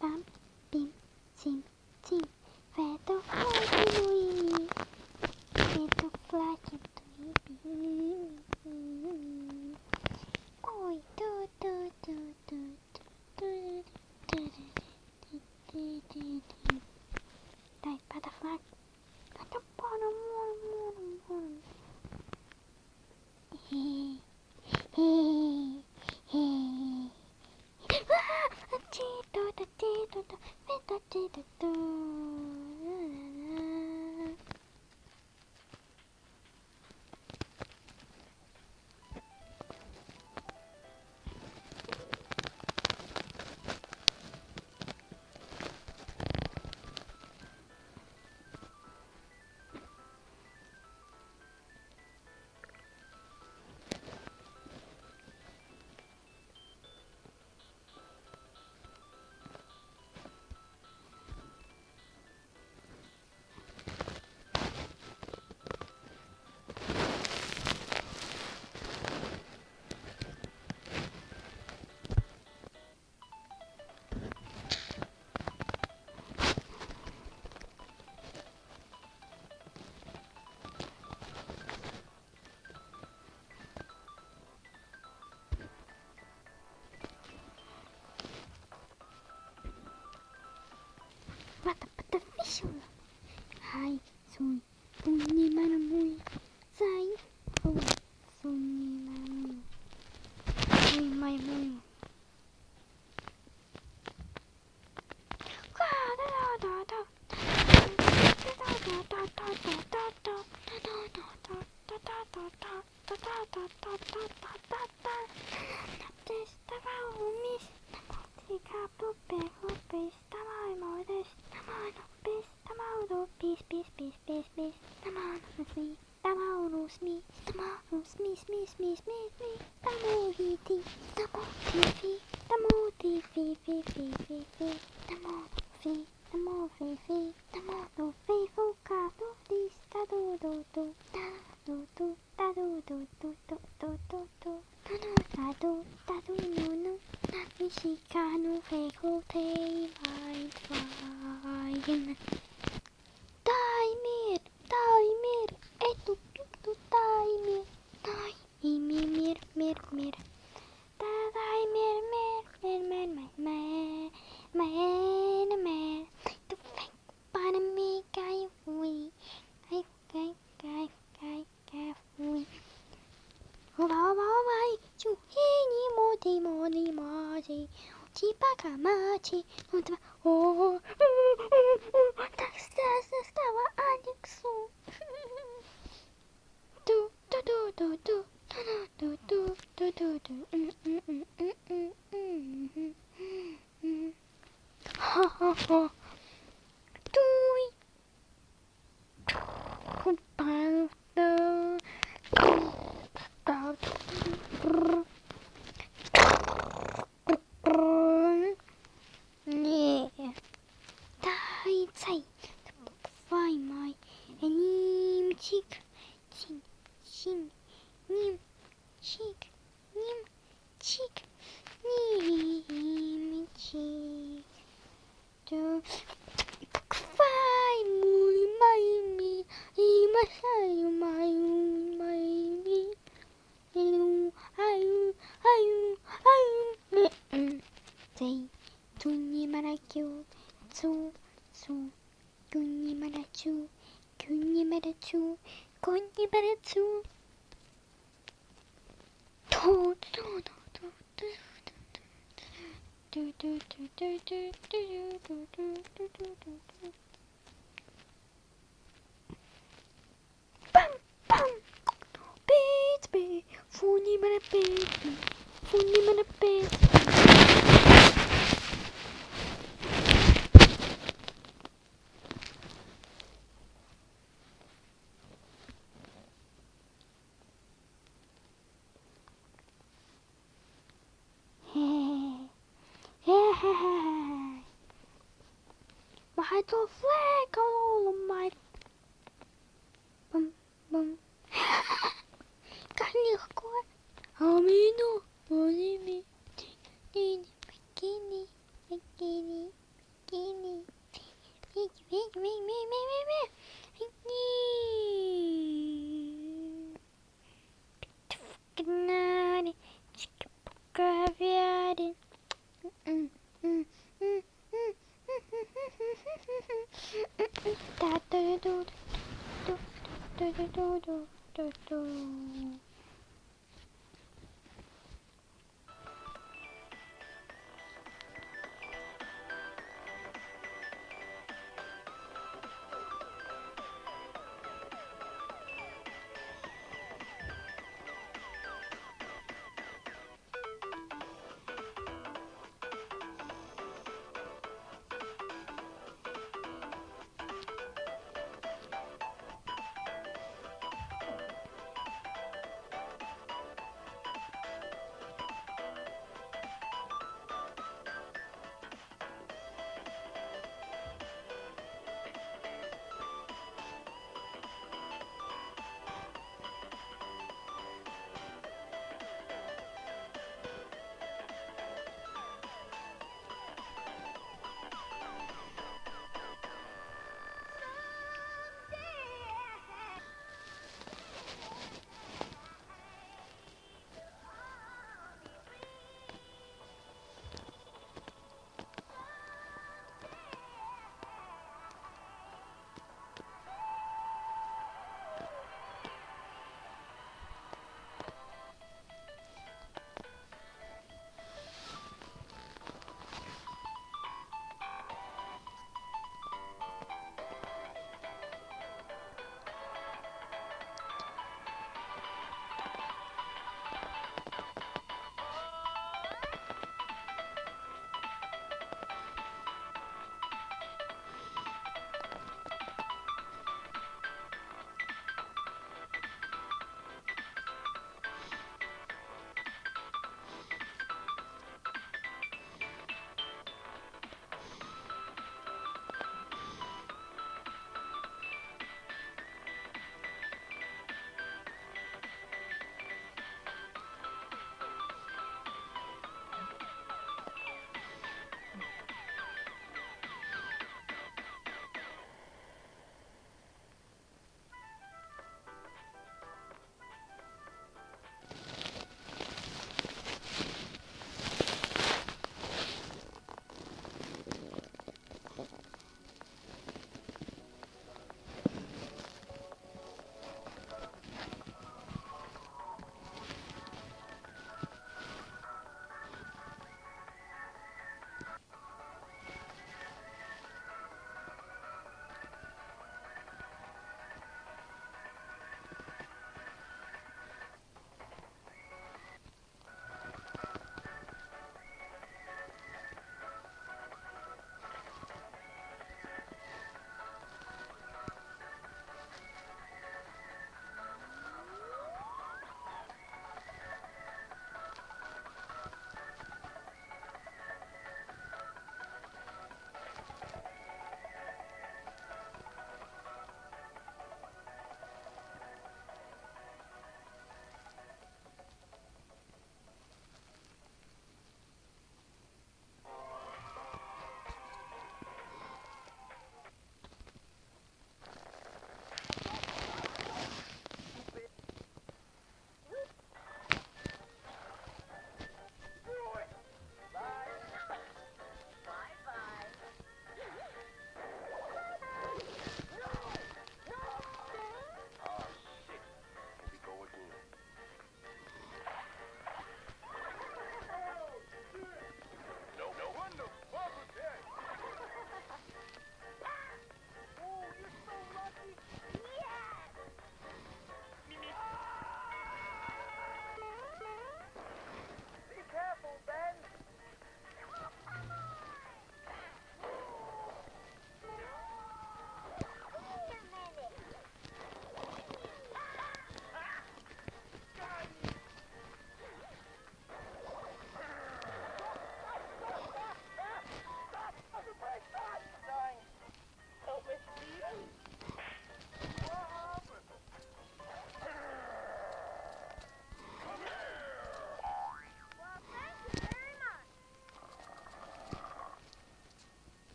Bam, bim, sim, sim. Feto fly no ini. Feto fly no ini. Oi, do. Die butterfly. At the bottom, hey. What the fish? Hi, soy Bunny Manamuy. Sai, oh, Sonny Manamuy. Muy, my muy. I don't flag all of my kan ik kort Amino Bonimi Bikini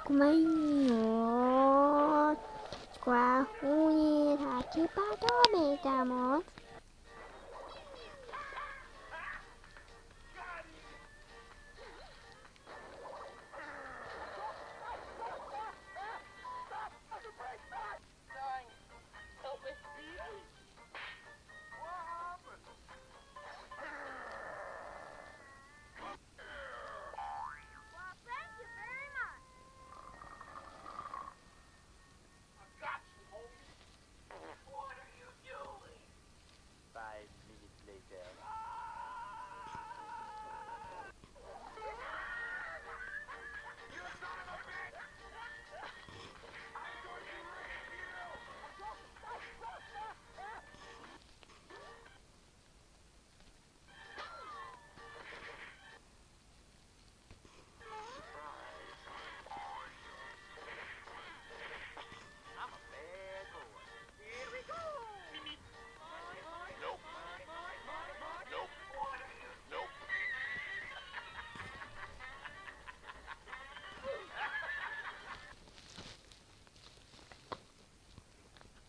kumainyo kwa huni takipato betamos.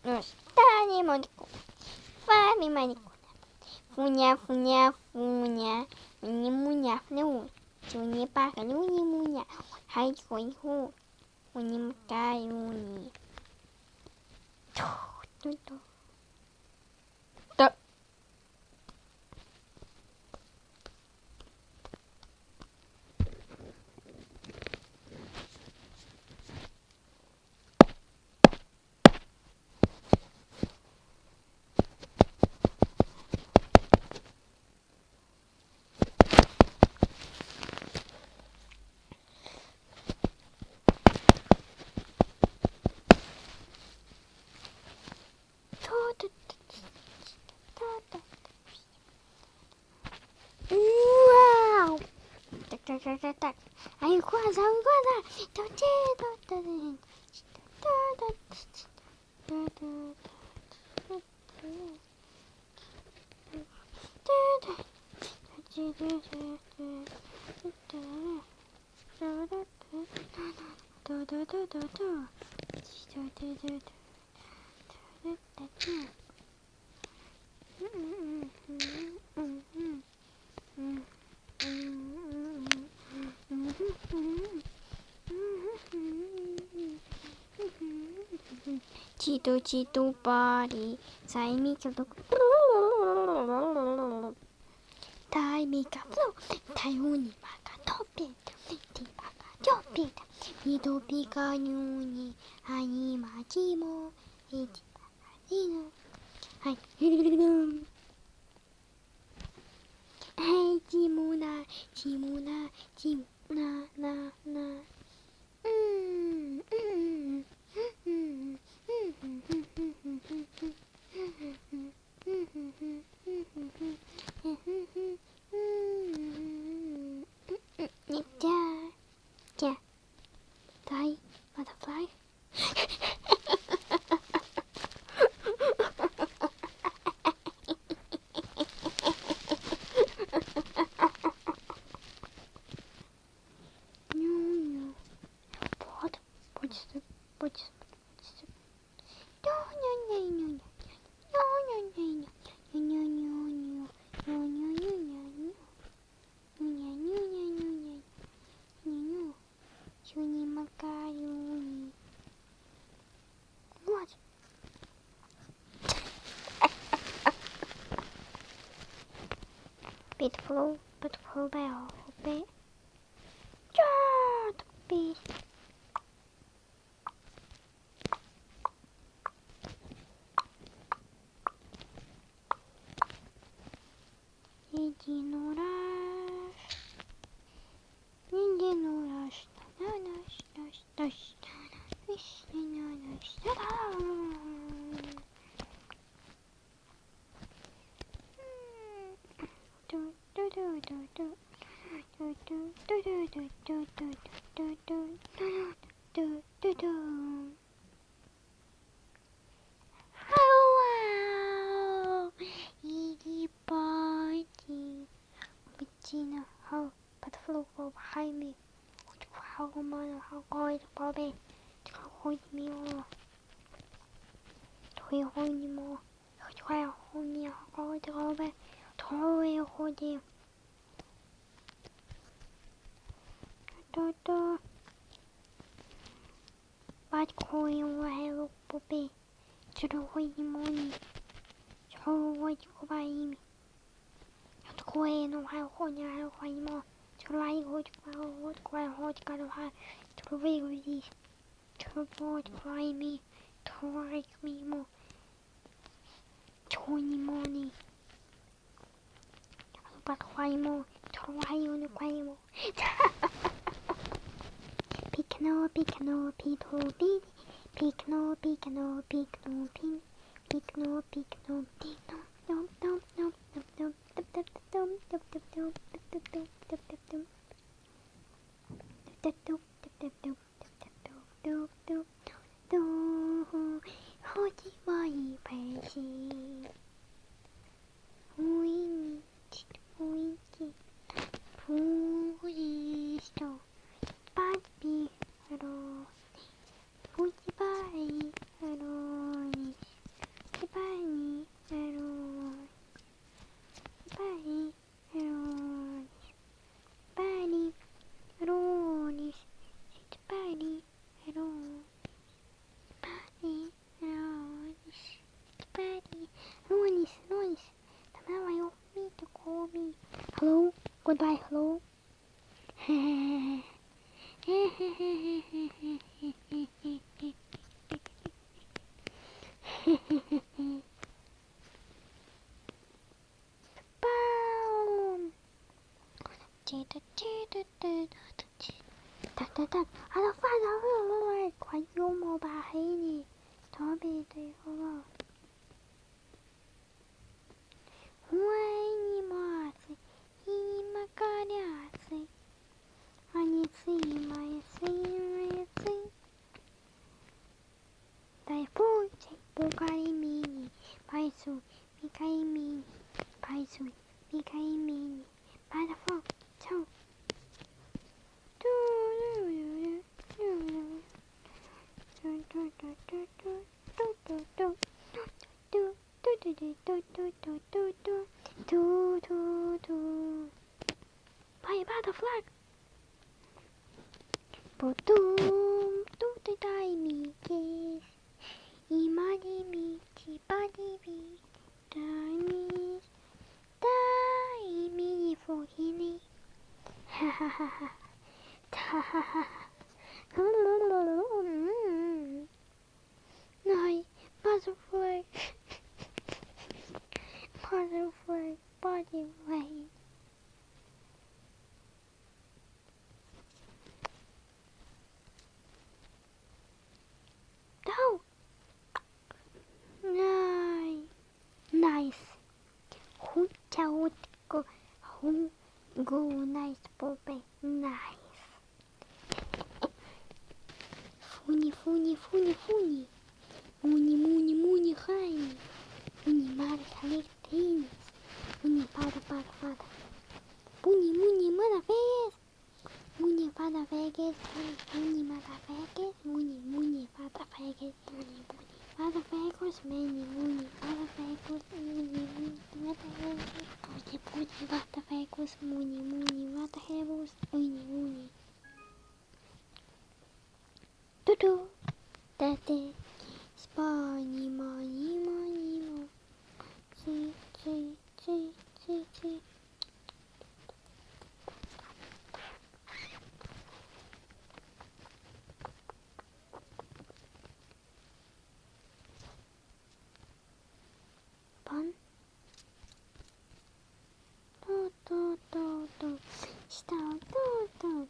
No está ni monico. Fami manico. Funya funya funya. Ni munya fnu. Chuni paka luni munya. Hai koi hu. Uni makai uni. To to to. To. Wow! Tak tak tak tak tak. Ayo kuasa, kuasa. Toce, toce. Cito cito body, sai mica tai mica flow, tai uni maca topi, ti maca topi, mi topi caniuni, ani macimo, e ti macino, hai, hey Timuna, Timuna, Timuna, na na. Yeah, die, butterfly. What? Beautiful, beautiful bell, bell. Yeah, be. Wow! Easy party. Bettina, how? But flow behind me. Wow. 好嘛，好可爱的宝贝，好可爱你哦，最好你么，最好你好可爱的宝贝，最好的，嘟，把可爱我还有宝贝，最好你么你，最好的宝贝。可愛いのはほにゃはほにもちょろいほじかほじかほじかはちょろいごじちょろぼじかいみとろいみもちょにもにばとはいもちょろいよのかいもピカノピカノピトピピカノピカノピカノピピカノピカノピカノドンドンドンドンドン好奇怪一配戏，不一起，不一手，巴比罗，不一巴伊罗尼，一巴尼罗。Bye, Erhowk. Bye, Erhowk. Bye, Erhowk. Bye, Erhowk. Bye, Erhowk. Tomorrow I will meet to call me. Hello, goodbye, hello. Hãy subscribe cho kênh Ghiền Mì Gõ để không bỏ Play by the flag. Boom, do the tiny kiss. Imani mi, chibani mi, tiny, tiny for hini. Ha ha ha ha. Ha ha ha. No, butterfly. Butterfly, butterfly. No. Nice. Go nice, Poppy. Nice. Funny. Muni, hi. Muni, mother, things. Muni, father. Muni, mother, Vegas. Muni, father, Vegas. Muni, mother, Vegas. Muni, father, Vegas. Muni, father, Vegas. Muni, father, Vegas. Muni, father, Vegas. Muni, father, Vegas. Muni. Tutu. Tate. Spani, money. See. Pun. Do. Stop. Do.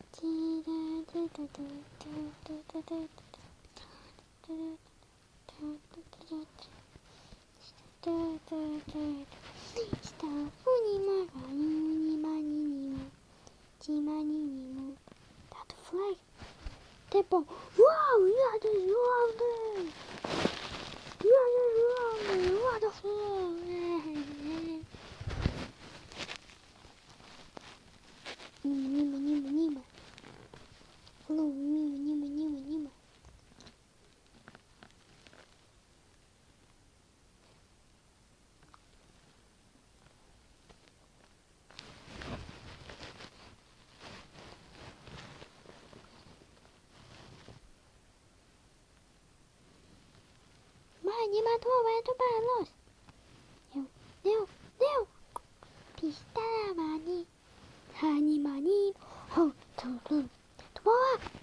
That flag. Tempo. Wow, you just loved it. What the flag. Nima. Hello. Toma tua Ertojug. Leo. Pistamani. Hanimani. Ho, tu. Tomorrow.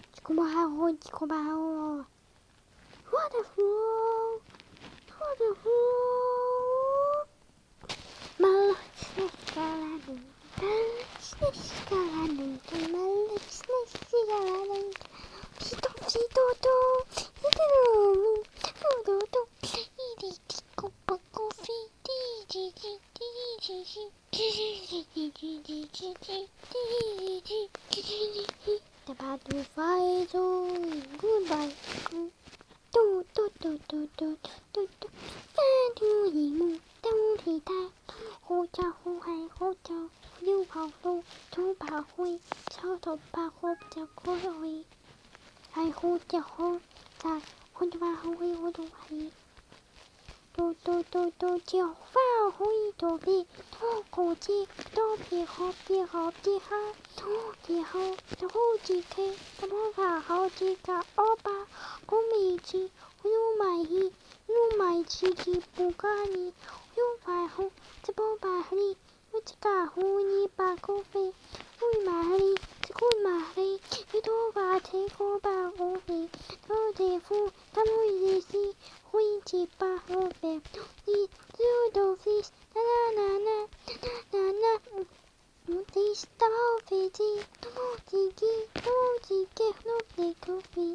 Wonderful. The battle fights on. Goodbye. Do. And you don't hit that. Hỗ trợ lưu bảo lưu chú bảo huy sau đó bảo hỗ trợ cô huy hay hỗ trợ hôn cho bà huy hỗ trợ huy tôi chiều vào huy tôi bị thô cổ chi tôi bị hộp ha thì hộp tôi chỉ kê tôi vào hộp chỉ cả ô ba cô mì chi nu mày chi bù ca ni nu phải hộp chỉ bố bà đi Utika huni ba kofi, hui mahari, tikun mahari, ito ba te ko ba ofi, to te fu, tamu yisi, hui chi ba ofe, di do fish, na, mutis tamo fiti, tomo tiki, no play coffee,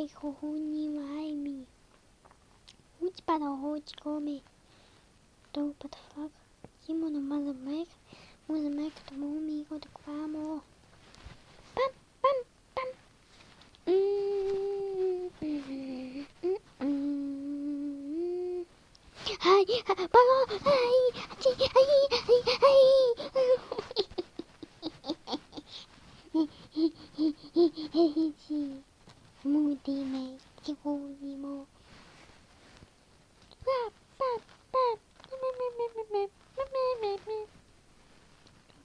뽀삐 고호님 와이미 우치바다 호치고메 또 버터플라그 이모는 마즈맥 무즈맥 또 몸이 이거 듣고 와모 빰빰빰 하이 바로 하이 하이 무디메 지고니모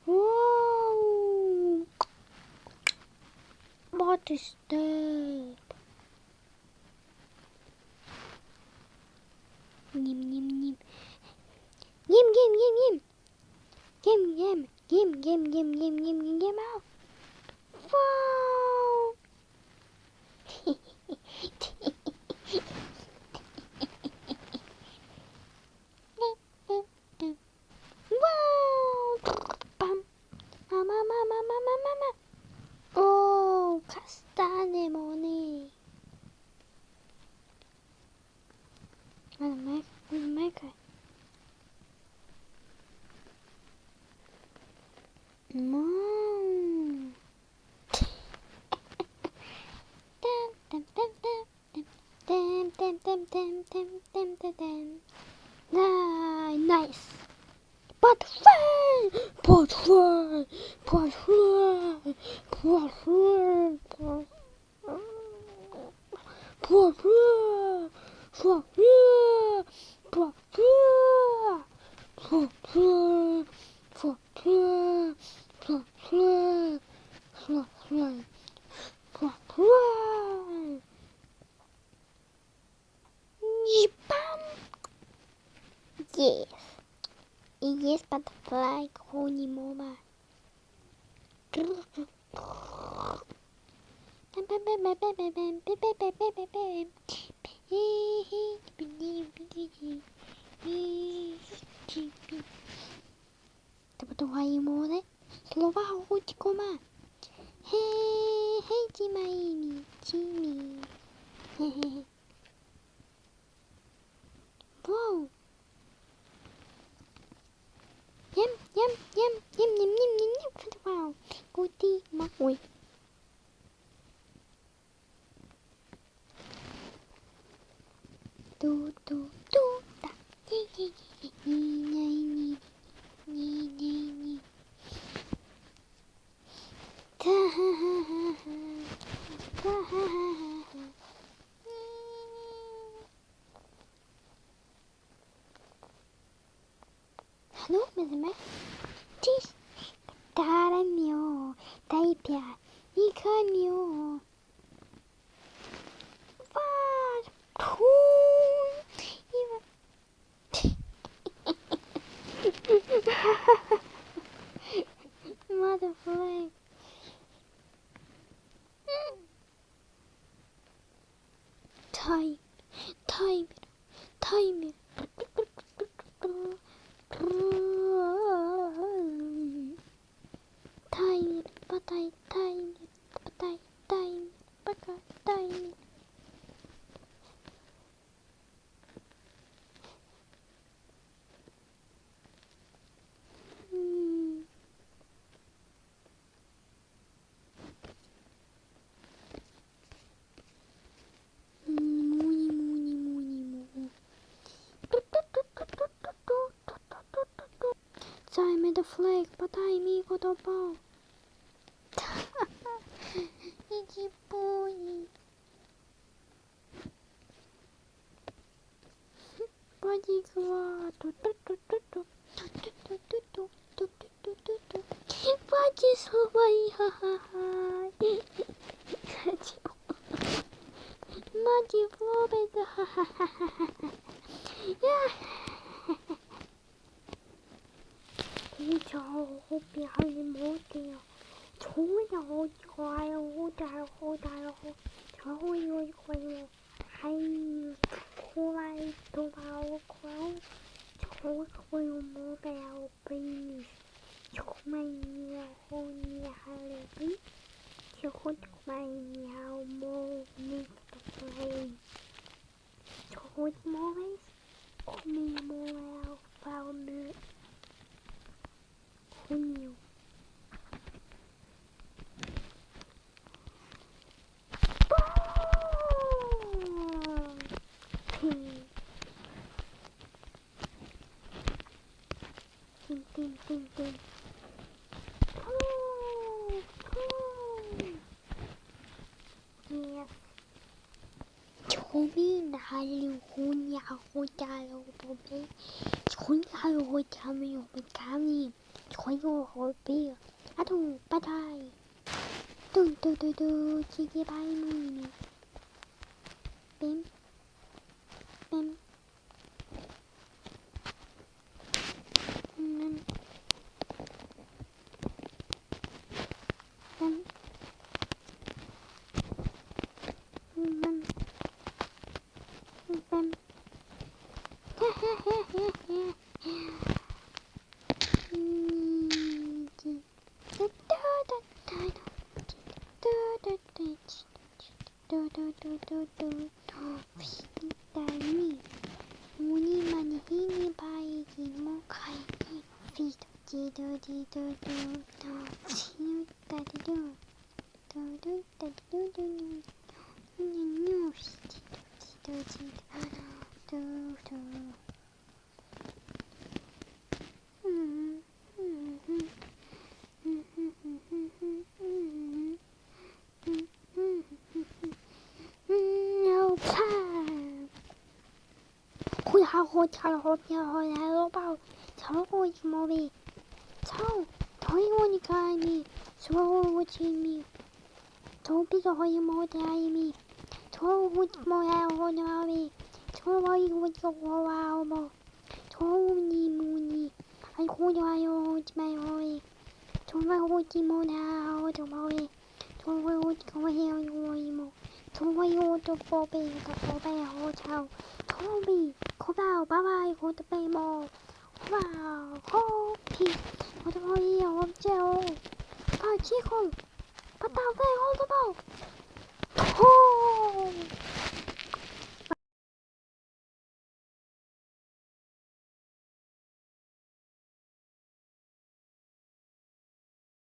와우 what is that 님 out wow wow 빰 마마마마마마마마 오 카스타네 모네 마이크 Nice. Butterfly. Yes. Yes, butterfly, Koni Moma. Tatuai more. Slova Hotikoma. Hey, Jimaini, Jimmy. Wow. Yum. Wow. Goody, Makoi. Do. Da. Ni. Hello, Mizme. Cheese. Taramio. Taipia. Ikamio. What? Motherfucker. Time. I made a flag, but I me got a ball. Itchy boy. Body go. Body so my ha. Body flow ha. Yeah. 저 호비 하긴 못해요. 좋아요. 저 이거 하이 코라이 도바오고 저거요 뭐가요 베이니 정말이야 호니 할래비 저거 정말이야 뭐 미스터 Hey, BodasiMowin, kom hier morgen vào mưa nhiều. Tim. Yes. Tommy 나를 혼자로 보배. 혼자로 혼자면 감히 저요 호비. 아동 바다이. 뚜뚜뚜뚜 지게 바이무니. 뱀. 우니만 힘이 바이기 뭐가이기 BodasiMowin. So, 더이오니까 이미 수호지미 도비가 허이 모자이미 도우지 뭐야 호나위 도이오니까 와와오모 도우니 무니 아이 호나요 오지마요 도와오지 뭐나 오도모이 도와오지가 뭐해요 이모 도와오도 보배가 호자오 도비 고바오 바바이 고도배모 와우, 호피, 어디 보이요, 없죠? 다 지금, 갔다 오세요, 호도보.